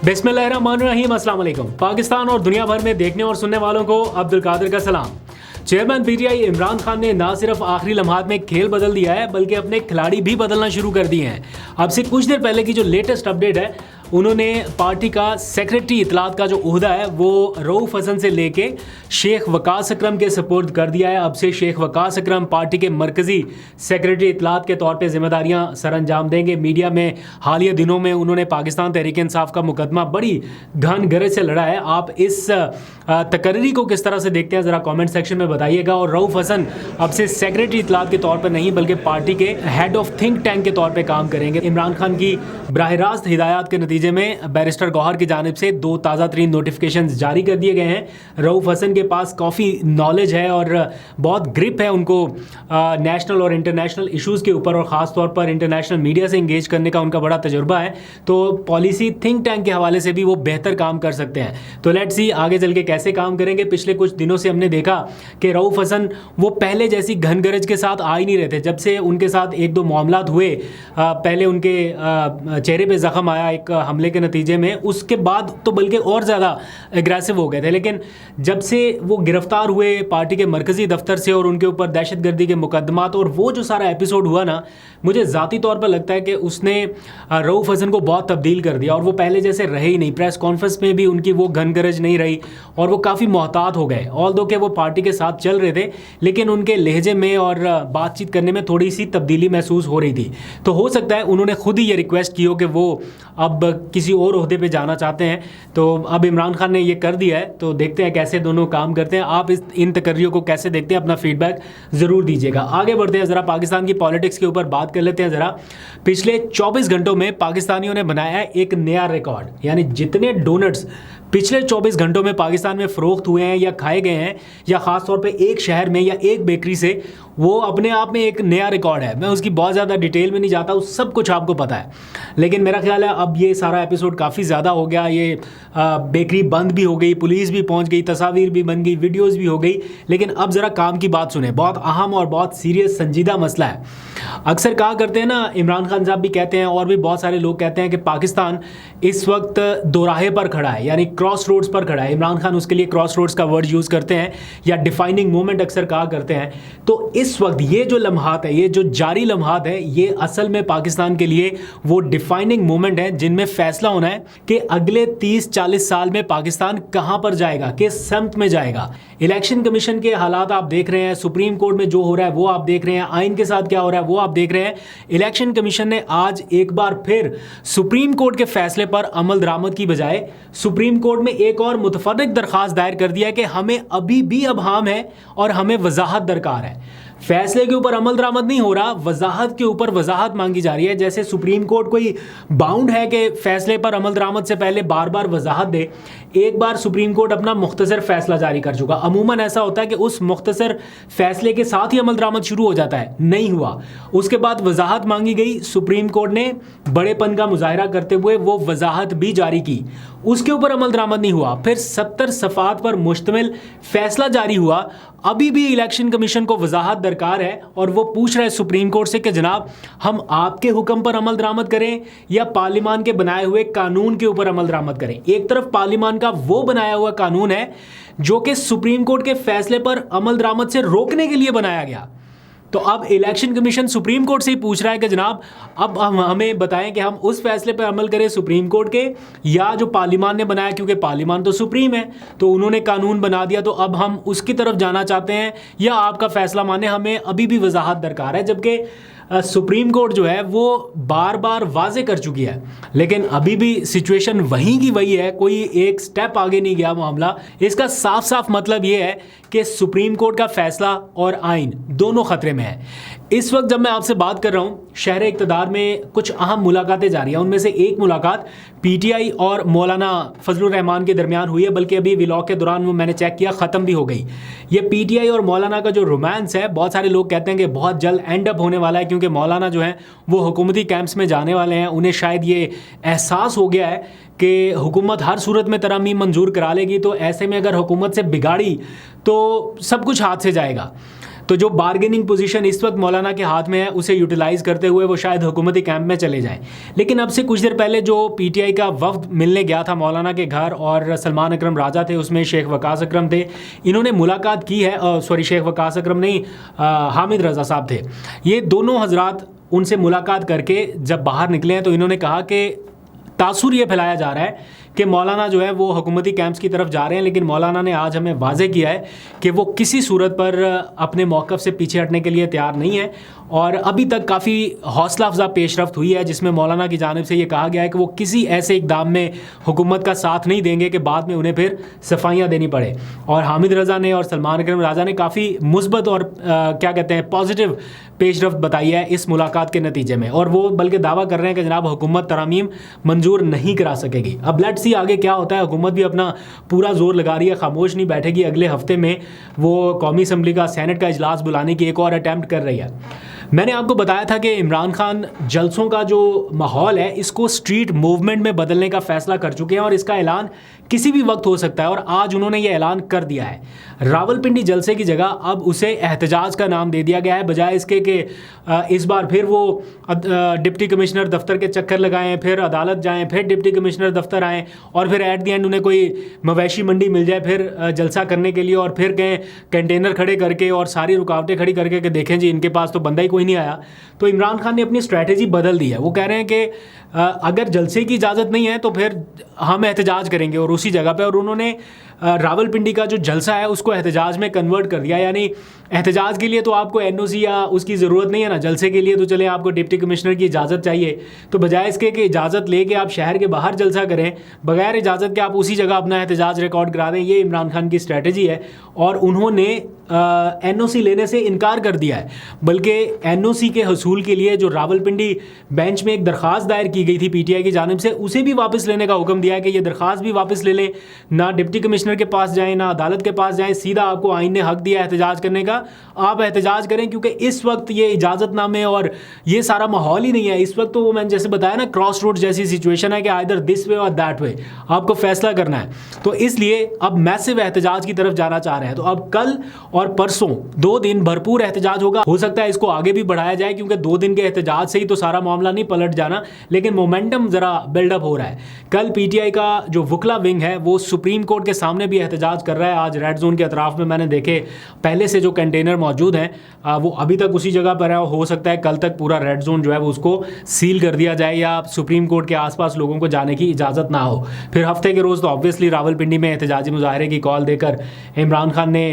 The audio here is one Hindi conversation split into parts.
बिस्मिल्लाहिर्रहमानिर्रहीम, अस्सलाम वालेकुम। पाकिस्तान और दुनिया भर में देखने और सुनने वालों को अब्दुल कादिर का सलाम। चेयरमैन पीटीआई इमरान खान ने ना सिर्फ आखिरी लम्हात में खेल बदल दिया है बल्कि अपने खिलाड़ी भी बदलना शुरू कर दिए हैं। अब से कुछ देर पहले की जो लेटेस्ट अपडेट है, उन्होंने पार्टी का सेक्रेटरी इतलात का जो ओहदा है वो रऊफ हसन से लेके शेख वकास अकरम के सपोर्ट कर दिया है। अब से शेख वकास अकरम पार्टी के मरकज़ी सेक्रेटरी इतलात के तौर पे जिम्मेदारियां सर अंजाम देंगे। मीडिया में हालिया दिनों में उन्होंने पाकिस्तान तहरीक इंसाफ का मुकदमा बड़ी घन गरज से लड़ा है। आप इस तकरीरी को किस तरह से देखते हैं, ज़रा कमेंट सेक्शन में बताइएगा। और रऊफ हसन अब से सेक्रेटरी इतलात के तौर पर नहीं बल्कि पार्टी के हेड ऑफ थिंक टैंक के तौर पर काम करेंगे। इमरान खान की बराह रास्त हिदायत के नतीजे में बैरिस्टर गौहर की जानिब से 2 ताज़ा तरीन नोटिफिकेशन जारी कर दिए गए हैं। रऊफ हसन के पास काफ़ी नॉलेज है और बहुत ग्रिप है उनको नेशनल और इंटरनेशनल इश्यूज़ के ऊपर, और ख़ास तौर पर इंटरनेशनल मीडिया से इंगेज करने का उनका बड़ा तजुर्बा है। तो पॉलिसी थिंक टैंक के हवाले से भी वो बेहतर काम कर सकते हैं। तो लेट्स सी आगे चल के कैसे काम करेंगे। पिछले कुछ दिनों से हमने देखा कि रऊफ हसन वो पहले जैसी घन गरज के साथ आ ही नहीं रहे थे। जब से उनके साथ एक दो मामलात हुए, पहले उनके चेहरे पे ज़ख्म आया एक हमले के नतीजे में, उसके बाद तो बल्कि और ज़्यादा एग्रेसिव हो गए थे। लेकिन जब से वो गिरफ्तार हुए पार्टी के मरकज़ी दफ्तर से और उनके ऊपर दहशतगर्दी के मुकदमात और वो जो सारा एपिसोड हुआ ना, मुझे ज़ाती तौर पर लगता है कि उसने रऊफ हसन को बहुत तब्दील कर दिया और वो पहले जैसे रहे ही नहीं। प्रेस कॉन्फ्रेंस में भी उनकी वो घन गरज नहीं रही और वो काफ़ी मोहतात हो गए। ऑल दो के वो पार्टी के साथ चल रहे थे, लेकिन उनके लहजे में और बातचीत करने में थोड़ी सी तब्दीली महसूस हो रही थी। तो हो सकता है उन्होंने खुद ही ये रिक्वेस्ट की हो कि वो अब किसी और ओहदे पे जाना चाहते हैं। तो अब इमरान खान ने ये कर दिया है, तो देखते हैं कैसे दोनों काम करते हैं। आप इन तकर्रियों को कैसे देखते हैं, अपना फीडबैक ज़रूर दीजिएगा। आगे बढ़ते हैं, ज़रा पाकिस्तान की पॉलिटिक्स के ऊपर बात कर लेते हैं। ज़रा पिछले 24 घंटों में पाकिस्तानियों ने बनाया है एक नया रिकॉर्ड, यानी जितने डोनट्स पिछले 24 घंटों में पाकिस्तान में फ़रोख्त हुए हैं या खाए गए हैं, या ख़ास तौर पे एक शहर में या एक बेकरी से, वो अपने आप में एक नया रिकॉर्ड है। मैं उसकी बहुत ज़्यादा डिटेल में नहीं जाता, उस सब कुछ आपको पता है। लेकिन मेरा ख्याल है अब ये सारा एपिसोड काफ़ी ज़्यादा हो गया। ये बेकरी बंद भी हो गई, पुलिस भी पहुंच गई, तस्वीर भी बन गई, वीडियोज़ भी हो गई। लेकिन अब ज़रा काम की बात सुने, बहुत अहम और बहुत सीरियस संजीदा मसला है। अक्सर कहा करते हैं ना, इमरान खान साहब भी कहते हैं और भी बहुत सारे लोग कहते हैं कि पाकिस्तान इस वक्त दोराहे पर खड़ा है, यानी क्रॉस रोड्स पर खड़ा है। इमरान खान उसके लिए क्रॉस रोड्स का वर्ड यूज़ करते हैं, या डिफाइनिंग मोमेंट अक्सर कहा करते हैं। तो इस वक्त ये जो लम्हात है, ये जो जारी लम्हात है, ये असल में पाकिस्तान के लिए वो डिफाइनिंग मोमेंट है जिनमें फैसला होना है कि अगले 30-40 साल में पाकिस्तान कहाँ पर जाएगा, किस समत में जाएगा। इलेक्शन कमीशन के हालात आप देख रहे हैं, सुप्रीम कोर्ट में जो हो रहा है वो आप देख रहे हैं, आइन के साथ क्या हो रहा है वो आप देख रहे हैं। इलेक्शन कमीशन ने आज एक बार फिर सुप्रीम कोर्ट के फैसले पर अमल दरामद की बजाय सुप्रीम कोर्ट में एक और मुतफर्रिक दरख्वास्त दायर कर दिया कि हमें अभी भी अबहाम है और हमें वजाहत दरकार है। फैसले के ऊपर अमल दरामद नहीं हो रहा, वजाहत के ऊपर वजाहत मांगी जा रही है। जैसे सुप्रीम कोर्ट कोई बाउंड है कि फैसले पर अमल दरामद से पहले बार बार वजाहत दे। एक बार सुप्रीम कोर्ट अपना मुख्तसर फैसला जारी कर चुका, अमूमन ऐसा होता है कि उस मुख्तसर फैसले के साथ ही अमल दरामद शुरू हो जाता है, नहीं हुआ। उसके बाद वजाहत मांगी गई, सुप्रीम कोर्ट ने बड़ेपन का मुजाहरा करते हुए वो वजाहत भी जारी की, उसके ऊपर अमल दरामद नहीं हुआ। फिर 70 सफ़ात पर मुश्तमिल फैसला जारी हुआ, अभी भी इलेक्शन कमीशन को वजाहत दरकार है और वो पूछ रहे हैं सुप्रीम कोर्ट से कि जनाब हम आपके हुक्म पर अमल दरामद करें या पार्लियामान के बनाए हुए कानून के ऊपर अमल दरामद करें। एक तरफ पार्लियामान का वो बनाया हुआ कानून है जो कि सुप्रीम कोर्ट के फैसले पर अमल दरामद से रोकने के लिए बनाया गया। तो अब इलेक्शन कमीशन सुप्रीम कोर्ट से ही पूछ रहा है कि जनाब अब हम हमें बताएं कि हम उस फैसले पर अमल करें सुप्रीम कोर्ट के, या जो पार्लियामान ने बनाया, क्योंकि पार्लियामान तो सुप्रीम है, तो उन्होंने कानून बना दिया, तो अब हम उसकी तरफ जाना चाहते हैं या आपका फैसला माने, हमें अभी भी वजाहत दरकार है। जबकि सुप्रीम कोर्ट जो है वो बार बार वाजे कर चुकी है, लेकिन अभी भी सिचुएशन वहीं की वही है, कोई एक स्टेप आगे नहीं गया मामला। इसका साफ साफ मतलब ये है कि सुप्रीम कोर्ट का फैसला और आइन दोनों खतरे में है। इस वक्त जब मैं आपसे बात कर रहा हूँ, शहर इक़्तिदार में कुछ अहम मुलाकातें जारी हैं। उनमें से एक मुलाकात पीटीआई और मौलाना फजलुर रहमान के दरमियान हुई है, बल्कि अभी व्लॉग के दौरान वो मैंने चेक किया ख़त्म भी हो गई। ये पीटीआई और मौलाना का जो रोमांस है, बहुत सारे लोग कहते हैं कि बहुत जल्द एंड अप होने वाला है, क्योंकि मौलाना जो हैं वो हुकूमती कैंप्स में जाने वाले हैं। उन्हें शायद ये एहसास हो गया है कि हुकूमत हर सूरत में तरमीम मंजूर करा लेगी, तो ऐसे में अगर हुकूमत से बिगाड़ी तो सब कुछ हाथ से जाएगा। तो जो बार्गेनिंग पोजीशन इस वक्त मौलाना के हाथ में है उसे यूटिलाइज करते हुए वो शायद हुकूमती कैंप में चले जाएं। लेकिन अब से कुछ देर पहले जो पीटीआई का वफ्द मिलने गया था मौलाना के घर और सलमान अकरम राजा थे, उसमें शेख वकास अकरम थे, इन्होंने मुलाकात की है। सॉरी, शेख वकास अकरम नहीं, हामिद रज़ा साहब थे। ये दोनों हजरात उनसे मुलाकात करके जब बाहर निकले हैं तो इन्होंने कहा कि तासुर ये फैलाया जा रहा है कि मौलाना जो है वो हुकूमती कैंप्स की तरफ जा रहे हैं, लेकिन मौलाना ने आज हमें वाज़े किया है कि वो किसी सूरत पर अपने मौक़िफ़ से पीछे हटने के लिए तैयार नहीं है। और अभी तक काफ़ी हौसला अफजा पेशरफ्त हुई है जिसमें मौलाना की जानिब से ये कहा गया है कि वो किसी ऐसे इक़दाम में हुकूमत का साथ नहीं देंगे कि बाद में उन्हें फिर सफाइयाँ देनी पड़े। और हामिद रज़ा ने और सलमान अकरम राजा ने काफ़ी मुस्बत और क्या कहते हैं पॉजिटिव पेशरफ्त बताई है इस मुलाकात के नतीजे में, और वो बल्कि दावा कर रहे हैं कि जनाब हुकूमत तरामीम मंजूर नहीं करा सकेगी। अब लेट्स सी आगे क्या होता है। हुकूमत भी अपना पूरा जोर लगा रही है, खामोश नहीं बैठेगी। अगले हफ्ते में वो कौमी असम्बली का सेनेट का इजलास बुलाने की एक और अटैम्प्ट कर रही है। मैंने आपको बताया था कि इमरान खान जलसों का जो माहौल है इसको स्ट्रीट मूवमेंट में बदलने का फैसला कर चुके हैं और इसका ऐलान किसी भी वक्त हो सकता है, और आज उन्होंने ये ऐलान कर दिया है। रावलपिंडी जलसे की जगह अब उसे एहतजाज का नाम दे दिया गया है, बजाय इसके कि इस बार फिर वो डिप्टी कमिश्नर दफ्तर के चक्कर लगाएं, फिर अदालत जाएं, फिर डिप्टी कमिश्नर दफ्तर आएँ और फिर एट दी एंड उन्हें कोई मवेशी मंडी मिल जाए फिर जलसा करने के लिए, और फिर कहें कंटेनर खड़े करके और सारी रुकावटें खड़ी करके कि देखें जी इनके पास तो बंदा ही कोई नहीं आया। तो इमरान खान ने अपनी स्ट्रैटेजी बदल दी है। वो कह रहे हैं कि अगर जलसे की इजाज़त नहीं है तो फिर हम एहतजाज करेंगे, और उसी जगह पे, और उन्होंने रावलपिंडी का जो जलसा है उसको एहतजाज में कन्वर्ट कर दिया। यानी एहतजाज के लिए तो आपको एनओसी या उसकी ज़रूरत नहीं है ना, जलसे के लिए तो चले आपको डिप्टी कमिश्नर की इजाज़त चाहिए। तो बजाय इसके कि इजाज़त लेके आप शहर के बाहर जलसा करें, बगैर इजाज़त के आप उसी जगह अपना एहतजाज रिकॉर्ड करा दें। ये इमरान खान की स्ट्रैटेजी है, और उन्होंने एनओसी लेने से इनकार कर दिया है। बल्कि एनओसी के हसूल के लिए जो रावलपिंडी बेंच में एक दरख्वास्त दायर की गई थी पीटीआई की जानिब से, उसे भी वापस लेने का हुक्म दिया है कि ये दरख्वास्त भी वापस ले लें, ना डिप्टी कमिश्नर के पास जाएं, ना अदालत के पास जाएं, सीधा आपको आइन ने हक दिया एहतजाज करने का, आप एहतजाज करें। क्योंकि इस वक्त ये इजाज़तनामे और ये सारा माहौल ही नहीं है। इस वक्त तो वो मैंने जैसे बताया ना, क्रॉस रोड जैसी सिचुएशन है कि आइदर दिस वे और दैट वे, आपको फैसला करना है। तो इसलिए अब मैसिव एहतजाज की तरफ जाना चाह रहे हैं। तो अब कल और परसों 2 दिन भरपूर एहतजाज होगा। हो सकता है इसको आगे भी बढ़ाया जाए, क्योंकि 2 दिन के एहतजाज से ही तो सारा मामला नहीं पलट जाना, लेकिन मोमेंटम ज़रा बिल्डअप हो रहा है। कल पीटीआई का जो वकला विंग है वो सुप्रीम कोर्ट के सामने भी एहतजाज कर रहा है। आज रेड जोन के अतराफ में मैंने देखे पहले से जो कंटेनर मौजूद हैं वो अभी तक उसी जगह पर है। हो सकता है कल तक पूरा रेड जोन जो है वो उसको सील कर दिया जाए, या सुप्रीम कोर्ट के आसपास लोगों को जाने की इजाज़त ना हो। फिर हफ्ते के रोज़ तो ऑब्वियसली रावलपिंडी में एहतजाजी मुजाहरे की कॉल देकर इमरान खान ने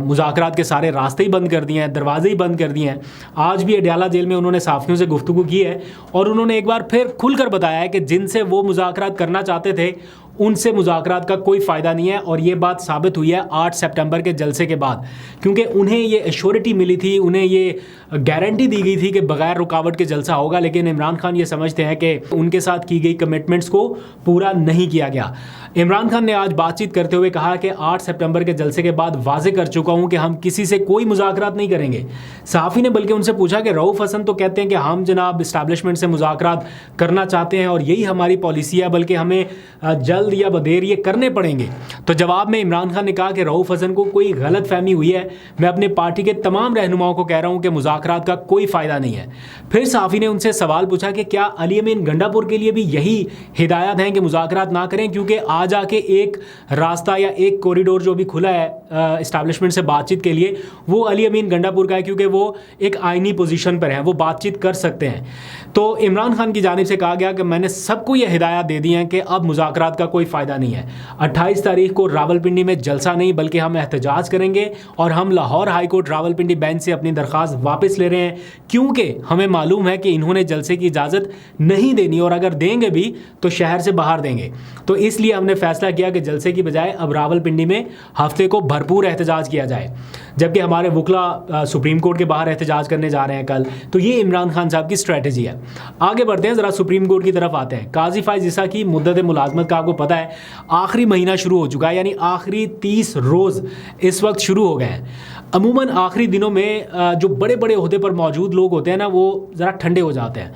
मुज़ाकरात के सारे रास्ते ही बंद कर दिए हैं, दरवाजे ही बंद कर दिए हैं। आज भी अडयाला जेल में उन्होंने साफ़ियों से गुफ्तगू की है, और उन्होंने एक बार फिर खुलकर बताया है कि जिनसे वो मुज़ाकरात करना चाहते थे उनसे मुज़ाकरात का कोई फ़ायदा नहीं है। और ये बात साबित हुई है 8 सितंबर के जलसे के बाद, क्योंकि उन्हें ये एश्योरिटी मिली थी, उन्हें ये गारंटी दी गई थी कि बगैर रुकावट के जलसा होगा। लेकिन इमरान खान ये समझते हैं कि उनके साथ की गई कमिटमेंट्स को पूरा नहीं किया गया। इमरान खान ने आज बातचीत करते हुए कहा कि 8 सितंबर के जलसे के बाद वाजे कर चुका हूं कि हम किसी से कोई मुज़ाकरात नहीं करेंगे। सहाफ़ी ने बल्कि उनसे पूछा कि रऊफ़ हसन तो कहते हैं कि हम जनाब इस्टेब्लिशमेंट से मुज़ाकरात करना चाहते हैं और यही हमारी पॉलिसी है, बल्कि हमें जल्द या बदेर ये करने पड़ेंगे। तो जवाब में इमरान खान ने कहा कि रऊफ़ हसन को कोई गलत फहमी हुई है, मैं अपने पार्टी के तमाम रहनुमाओं को कह रहा हूँ कि मुज़ाकरात का कोई फ़ायदा नहीं है। फिर सहाफ़ी ने उनसे सवाल पूछा कि क्या अली अमीन गंडापुर के लिए भी यही हिदायत हैं कि मुज़ाकरात ना करें, क्योंकि आज आके एक रास्ता या एक कॉरिडोर जो भी खुला है इस्टेब्लिशमेंट से बातचीत के लिए वो अली अमीन गंडापुर का है, क्योंकि वो एक आइनी पोजीशन पर हैं, वो बातचीत कर सकते हैं। तो इमरान खान की जानिब से कहा गया कि मैंने सबको ये हिदायत दे दी हैं कि अब मुज़ाकरात का कोई फ़ायदा नहीं है। 28 तारीख को रावलपिंडी में जलसा नहीं बल्कि हम एहतजाज करेंगे, और हम Lahore high court Rawalpindi bench से अपनी दरख्वास्त वापस ले रहे हैं, क्योंकि हमें मालूम है कि इन्होंने जलसे की इजाज़त नहीं देनी, और अगर देंगे भी तो शहर से बाहर देंगे। तो इसलिए हमने फैसला किया कि जलसे की बजाय अब रावलपिंडी में हफ्ते को भरपूर एहतजाज किया जाए, जबकि हमारे वकला सुप्रीम कोर्ट के बाहर एहतजाज करने जा रहे हैं कल। तो ये इमरान खान साहब की स्ट्रैटेजी है। आगे बढ़ते हैं, ज़रा सुप्रीम कोर्ट की तरफ आते हैं। काजी फाइज ईसा की मुद्दत मुलाजमत का आपको पता है आखिरी महीना शुरू हो चुका है, यानी आखिरी 30 रोज़ इस वक्त शुरू हो गए हैं। अमूमन आखिरी दिनों में जो बड़े बड़े ओहदे पर मौजूद लोग होते हैं ना, वो ज़रा ठंडे हो जाते हैं,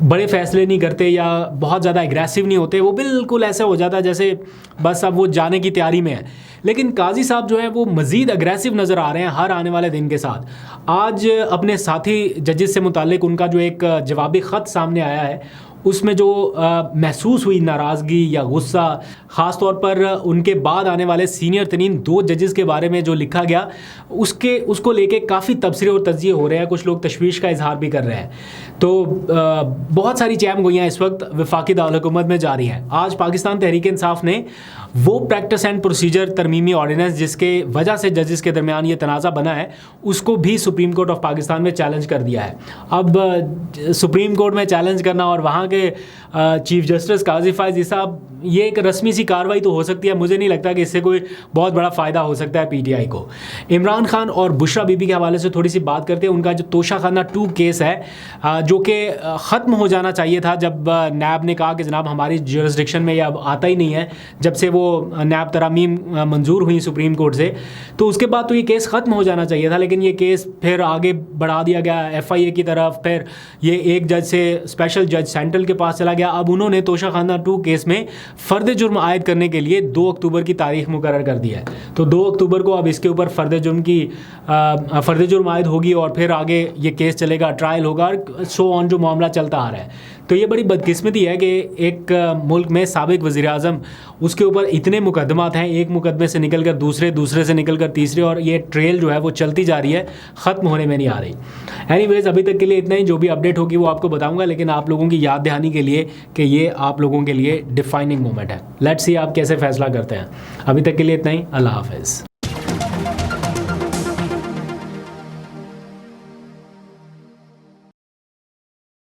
बड़े फैसले नहीं करते या बहुत ज़्यादा एग्रेसिव नहीं होते, वो बिल्कुल ऐसा हो जाता है जैसे बस अब वो जाने की तैयारी में है। लेकिन काजी साहब जो है वो मज़ीद अग्रेसिव नज़र आ रहे हैं हर आने वाले दिन के साथ। आज अपने साथी जजेस से मुतालिक उनका जो एक जवाबी ख़त सामने आया है, उसमें जो महसूस हुई नाराज़गी या गुस्सा, ख़ास तौर पर उनके बाद आने वाले सीनियर तरीन 2 जजेस के बारे में जो लिखा गया, उसको लेके काफ़ी तबसरे और तज्जिए हो रहे हैं। कुछ लोग तशवीश का इजहार भी कर रहे हैं। तो बहुत सारी चैम गोइयाँ इस वक्त वफाकी दारुल-हुकूमत में जारी हैं। आज पाकिस्तान तहरीक इंसाफ ने वो प्रैक्टिस एंड प्रोसीजर तरमीमी ऑर्डिनेंस जिसके वजह से जजेस के दरमियान ये तनाज़ा बना है, उसको भी सुप्रीम कोर्ट ऑफ पाकिस्तान में चैलेंज कर दिया है। अब सुप्रीम कोर्ट में चैलेंज करना और वहाँ के चीफ जस्टिस काजी फायज़ी साहब, ये एक रस्मी सी कार्रवाई तो हो सकती है, मुझे नहीं लगता कि इससे कोई बहुत बड़ा फ़ायदा हो सकता है पीटीआई को। इमरान खान और बुशरा बीबी के हवाले से थोड़ी सी बात करते हैं। उनका जो तोशाखाना 2 केस है, जो कि ख़त्म हो जाना चाहिए था जब नैब ने कहा कि जनाब हमारी जुरिस्डिक्शन में ये अब आता ही नहीं है, जब से वो नैब तरामीम मंजूर हुई सुप्रीम कोर्ट से, तो उसके बाद तो ये केस ख़त्म हो जाना चाहिए था। लेकिन ये केस फिर आगे बढ़ा दिया गया FIA की तरफ, फिर ये एक जज से स्पेशल जज सेंट्रल के पास चला गया। अब उन्होंने तोशाखाना 2 केस में फ़र्द जुर्म आयद करने के लिए 2 अक्टूबर की तारीख मुकर्रर कर दी है। तो 2 अक्टूबर को अब इसके ऊपर फ़र्द जुर्म आयद होगी और फिर आगे ये केस चलेगा, ट्रायल होगा, और सो ऑन जो मामला चलता आ रहा है। तो ये बड़ी बदकिस्मती है कि एक मुल्क में साबिक वज़ीर-ए-आज़म, उसके ऊपर इतने मुकदमात हैं, एक मुकदमे से निकल कर दूसरे, दूसरे से निकल कर तीसरे, और ये ट्रेल जो है वो चलती जा रही है, ख़त्म होने में नहीं आ रही। एनीवेज़, अभी तक के लिए इतना ही। जो भी अपडेट होगी वो आपको बताऊंगा, लेकिन आप लोगों की याद दहानी के लिए कि ये आप लोगों के लिए डिफाइनिंग मोमेंट है। लेट्स सी आप कैसे फ़ैसला करते हैं। अभी तक के लिए इतना ही। अल्लाह हाफ़िज़।